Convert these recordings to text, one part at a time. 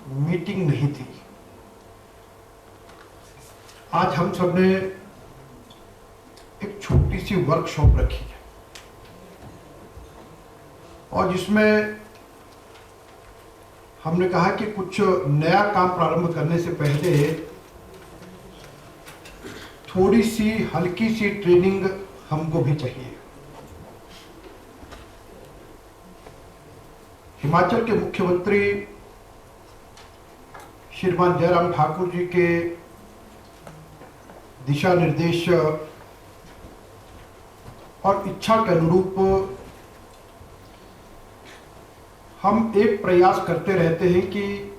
Meeting नहीं थी। आज हम सब ने एक छोटी सी वर्कशॉप रखी है और जिसमें हमने कहा कि कुछ नया काम प्रारंभ करने से पहले थोड़ी सी हल्की सी ट्रेनिंग हमको भी चाहिए। हिमाचल के मुख्यमंत्री श्रीमान जयराम ठाकुर जी के दिशा निर्देश और इच्छा के अनुरूप हम एक प्रयास करते रहते हैं कि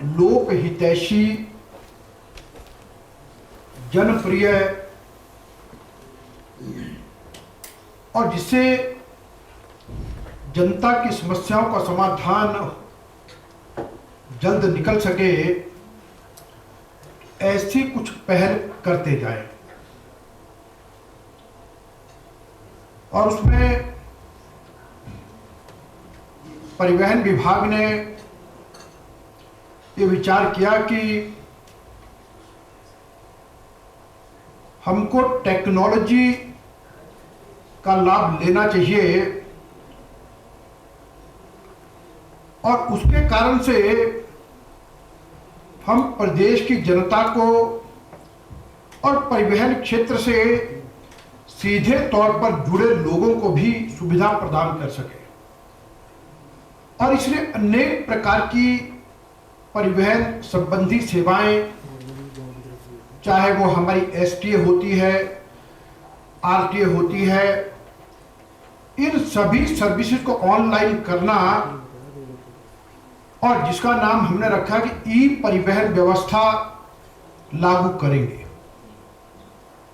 लोक हितैषी, जनप्रिय और जिससे जनता की समस्याओं का समाधान जल्द निकल सके, ऐसी कुछ पहल करते जाएं। और उसमें परिवहन विभाग ने ये विचार किया कि हमको टेक्नोलॉजी का लाभ लेना चाहिए और उसके कारण से हम प्रदेश की जनता को और परिवहन क्षेत्र से सीधे तौर पर जुड़े लोगों को भी सुविधा प्रदान कर सके। और इसलिए अनेक प्रकार की परिवहन संबंधी सेवाएं, चाहे वो हमारी एसटीए होती है, आरटीए होती है, इन सभी सर्विसेज को ऑनलाइन करना और जिसका नाम हमने रखा कि ई परिवहन व्यवस्था लागू करेंगे।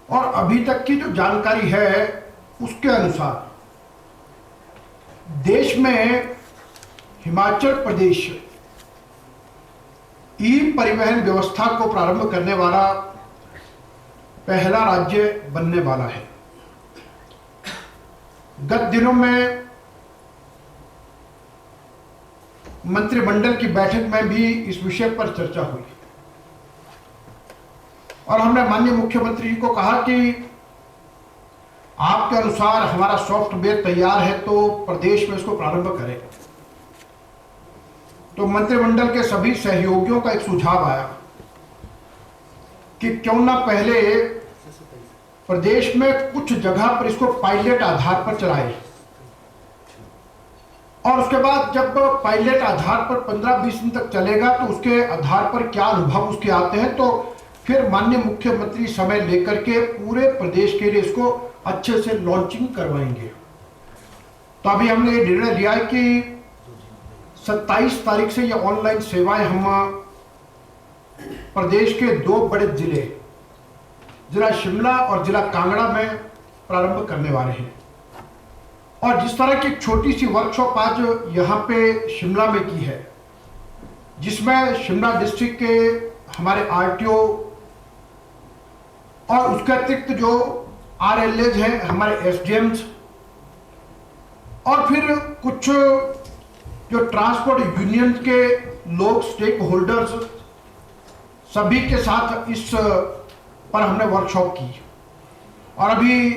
और अभी तक की जो जानकारी है उसके अनुसार देश में हिमाचल प्रदेश ई परिवहन व्यवस्था को प्रारंभ करने वाला पहला राज्य बनने वाला है। गत दिनों में मंत्रिमंडल की बैठक में भी इस विषय पर चर्चा हुई और हमने माननीय मुख्यमंत्री जी को कहा कि आपके अनुसार हमारा सॉफ्टवेयर तैयार है तो प्रदेश में इसको प्रारंभ करें। तो मंत्रिमंडल के सभी सहयोगियों का एक सुझाव आया कि क्यों ना पहले प्रदेश में कुछ जगह पर इसको पायलट आधार पर चलाएं और उसके बाद जब पायलट आधार पर 15-20 दिन तक चलेगा तो उसके आधार पर क्या अनुभव उसके आते हैं तो फिर माननीय मुख्यमंत्री समय लेकर के पूरे प्रदेश के लिए इसको अच्छे से लॉन्चिंग करवाएंगे। तो अभी हमने ये निर्णय लिया है कि 27 तारीख से ये ऑनलाइन सेवाएं हम प्रदेश के 2 बड़े जिले, जिला शिमला और जिला कांगड़ा में प्रारंभ करने वाले हैं। और जिस तरह की छोटी सी वर्कशॉप आज यहाँ पे शिमला में की है, जिसमें शिमला डिस्ट्रिक्ट के हमारे आरटीओ और उसके अतिरिक्त जो आरएलएज हैं, हमारे एसडीएम्स और फिर कुछ जो ट्रांसपोर्ट यूनियन के लोग, स्टेक होल्डर्स, सभी के साथ इस पर हमने वर्कशॉप की। और अभी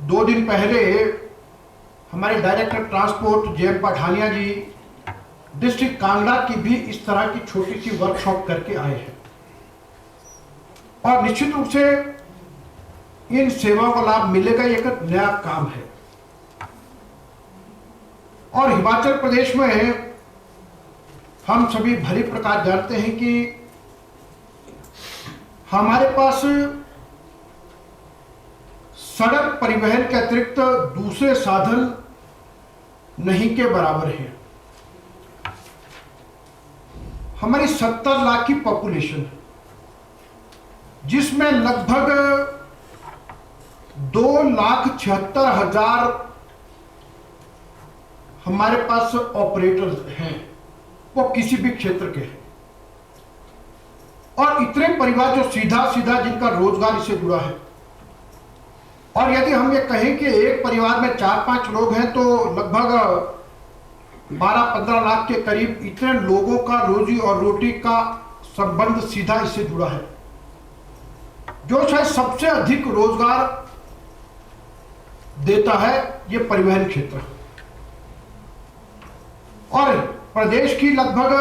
2 दिन पहले हमारे डायरेक्टर ट्रांसपोर्ट जेएम पठानिया जी डिस्ट्रिक्ट कांगड़ा की भी इस तरह की छोटी सी वर्कशॉप करके आए हैं। और निश्चित रूप से इन सेवाओं का लाभ मिलेगा, एक नया काम है। और हिमाचल प्रदेश में हम सभी भली प्रकार जानते हैं कि हमारे पास सड़क परिवहन के अतिरिक्त दूसरे साधन नहीं के बराबर हैं। हमारी 70 लाख की पॉपुलेशन है, जिसमें लगभग 2,76,000 हमारे पास ऑपरेटर्स हैं, वो किसी भी क्षेत्र के हैं। और इतने परिवार जो सीधा सीधा जिनका रोजगार इससे जुड़ा है। और यदि हम ये कहें कि एक परिवार में 4-5 लोग हैं तो लगभग 12-15 लाख के करीब इतने लोगों का रोजी और रोटी का संबंध सीधा इससे जुड़ा है, जो शायद सबसे अधिक रोजगार देता है ये परिवहन क्षेत्र। और प्रदेश की लगभग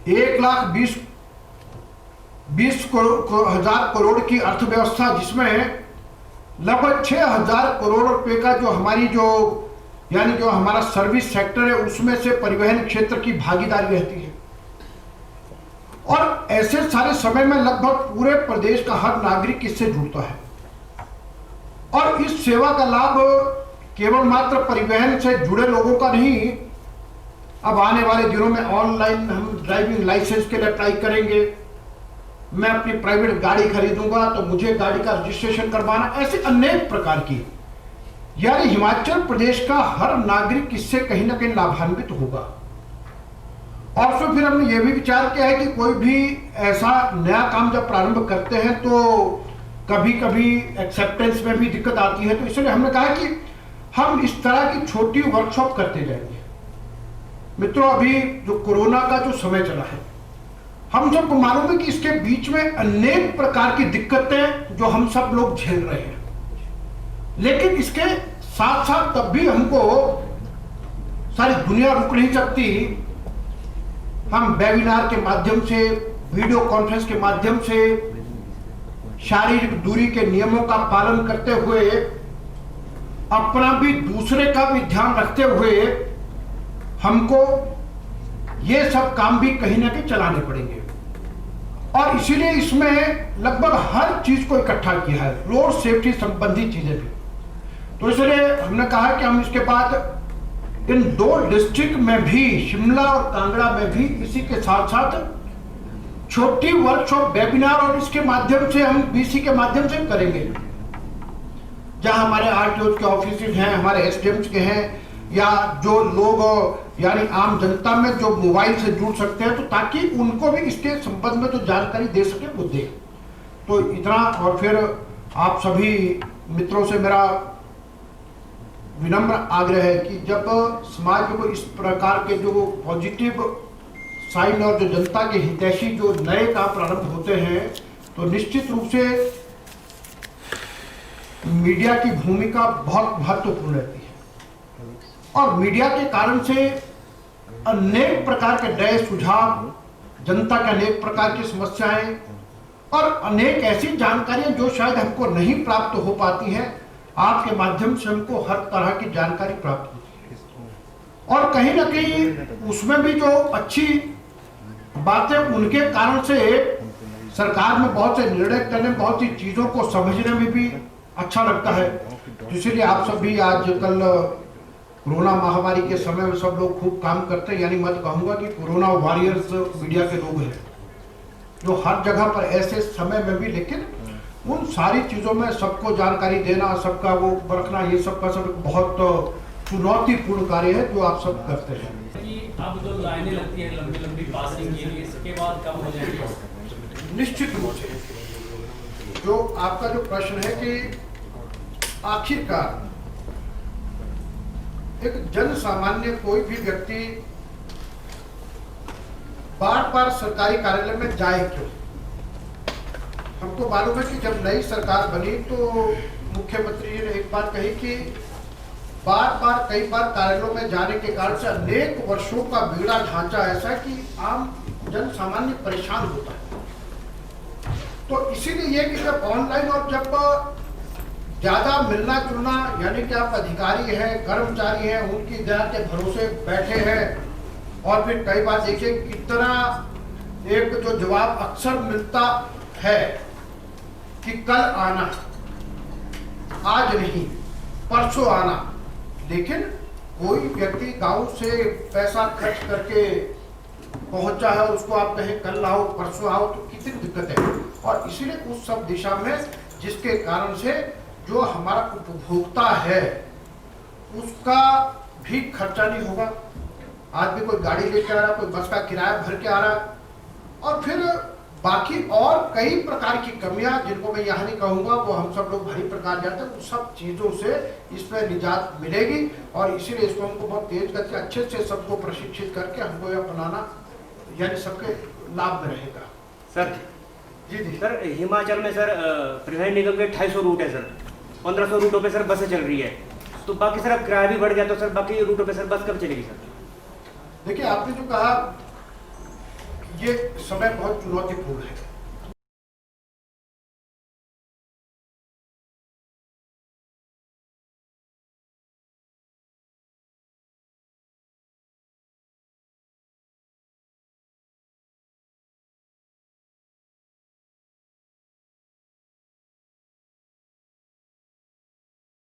1,20,000 करोड़ की अर्थव्यवस्था, जिसमें लगभग 6,000 करोड़ रुपए का जो हमारी यानी जो हमारा सर्विस सेक्टर है, उसमें से परिवहन क्षेत्र की भागीदारी रहती है। और ऐसे सारे समय में लगभग पूरे प्रदेश का हर नागरिक इससे जुड़ता है। और इस सेवा का लाभ केवल मात्र परिवहन से जुड़े लोगों का नहीं, अब आने वाले दिनों में ऑनलाइन हम ड्राइविंग लाइसेंस के लिए अप्लाई करेंगे, मैं अपनी प्राइवेट गाड़ी खरीदूंगा तो मुझे गाड़ी का रजिस्ट्रेशन करवाना, ऐसे अनेक प्रकार की, यानी हिमाचल प्रदेश का हर नागरिक इससे कहीं ना कहीं लाभान्वित होगा। और फिर हमने ये भी विचार किया है कि कोई भी ऐसा नया काम जब प्रारंभ करते हैं तो कभी कभी एक्सेप्टेंस में भी दिक्कत आती है, तो इसलिए हमने कहा कि हम इस तरह की छोटी वर्कशॉप करते जाएंगे। मित्रों, अभी जो कोरोना का जो समय चला है, हम सबको मालूम है कि इसके बीच में अनेक प्रकार की दिक्कतें जो हम सब लोग झेल रहे हैं, लेकिन इसके साथ साथ तब भी हमको सारी दुनिया रुक नहीं सकती। हम वेबिनार के माध्यम से, वीडियो कॉन्फ्रेंस के माध्यम से, शारीरिक दूरी के नियमों का पालन करते हुए, अपना भी दूसरे का भी ध्यान रखते हुए हमको ये सब काम भी कहीं ना कहीं चलाने पड़ेंगे। और इसीलिए इसमें लगभग हर चीज को इकट्ठा किया है, रोड सेफ्टी संबंधी चीजें भी। तो इसलिए हमने कहा कि हम इसके बाद इन 2 डिस्ट्रिक्ट में भी, शिमला और कांगड़ा में भी, इसी के साथ साथ छोटी वर्कशॉप, वेबिनार और इसके माध्यम से हम बीसी के माध्यम से करेंगे, जहां हमारे आरटीओ के ऑफिस हैं, हमारे एसडीएम्स के हैं, या जो लोग यानी आम जनता में जो मोबाइल से जुड़ सकते हैं, तो ताकि उनको भी इसके संबंध में जो जानकारी दे सके वो दे। तो इतना। और फिर आप सभी मित्रों से मेरा विनम्र आग्रह है कि जब समाज में कोई इस प्रकार के जो पॉजिटिव साइन और जो जनता के हितैषी जो नए काम प्रारंभ होते हैं, तो निश्चित रूप से मीडिया की भूमिका बहुत महत्वपूर्ण रहती है। और मीडिया के कारण से अनेक प्रकार के नए सुझाव, जनता के अनेक प्रकार की समस्याएं और अनेक ऐसी जानकारियां जो शायद हमको नहीं प्राप्त हो पाती हैं, आपके माध्यम से हमको हर तरह की जानकारी प्राप्त होती है। और कहीं ना कहीं उसमें भी जो अच्छी बातें, उनके कारण से सरकार में बहुत से निर्णय करने में, बहुत सी चीजों को समझने में भी अच्छा लगता है। इसीलिए आप सब भी आज कल कोरोना महामारी के समय में सब लोग खूब काम करते हैं, यानी मैं तो कहूँगा कि कोरोना वॉरियर्स मीडिया के लोग हैं, जो हर जगह पर ऐसे समय में भी, लेकिन उन सारी चीज़ों में सबको जानकारी देना, सबका वो रखना, ये सब का सब बहुत चुनौतीपूर्ण कार्य है जो आप सब करते हैं। अब जो लाइनें लगती हैं लंबी लंबी पासिंग के लिए, इसके बाद कब हो जाएगी? निश्चित रूप से जो आपका जो प्रश्न है कि आखिरकार एक जन सामान्य कोई भी व्यक्ति बार बार सरकारी कार्यालय में जाए क्यों? हमको मालूम है कि जब नई सरकार बनी तो मुख्यमंत्री जी ने एक बात कही कि बार बार कई बार कार्यालयों में जाने के कारण से अनेक वर्षों का बिगड़ा ढांचा ऐसा कि आम जन सामान्य परेशान होता है। तो इसीलिए ये कि जब ऑनलाइन और जब ज्यादा मिलना जुलना, यानी कि आप अधिकारी हैं, कर्मचारी हैं, उनकी दया के भरोसे बैठे हैं, और फिर कई बार देखिए कितना एक जो जवाब अक्सर मिलता है कि कल आना, आज नहीं, परसों आना, लेकिन कोई व्यक्ति गांव से पैसा खर्च करके पहुंचा है, उसको आप कहें कल आओ, परसों आओ, तो कितनी दिक्कत है। और इसीलिए उस सब दिशा में, जिसके कारण से जो हमारा उपभोक्ता है उसका भी खर्चा नहीं होगा। आज भी कोई गाड़ी लेकर आ रहा, कोई बस का किराया भर के आ रहा, और फिर बाकी और कई प्रकार की कमियां जिनको मैं यहाँ नहीं कहूंगा, वो हम सब लोग भारी प्रकार जानते हैं, उन सब चीजों से इसमें निजात मिलेगी और इसीलिए इसको हमको बहुत तेज गति अच्छे से सबको प्रशिक्षित करके हमको यह अपनाना यानी सबके लाभ में रहेगा। सर जी जी सर, हिमाचल में सर परिवहन निगम के 250 रूट है सर, 1500 रूटों पे सर बसें चल रही है, तो बाकी सर अब किराया भी बढ़ गया, तो सर बाकी रूटों पे सर बस कब चलेगी सर? देखिए, आपने जो कहा ये समय बहुत चुनौतीपूर्ण है।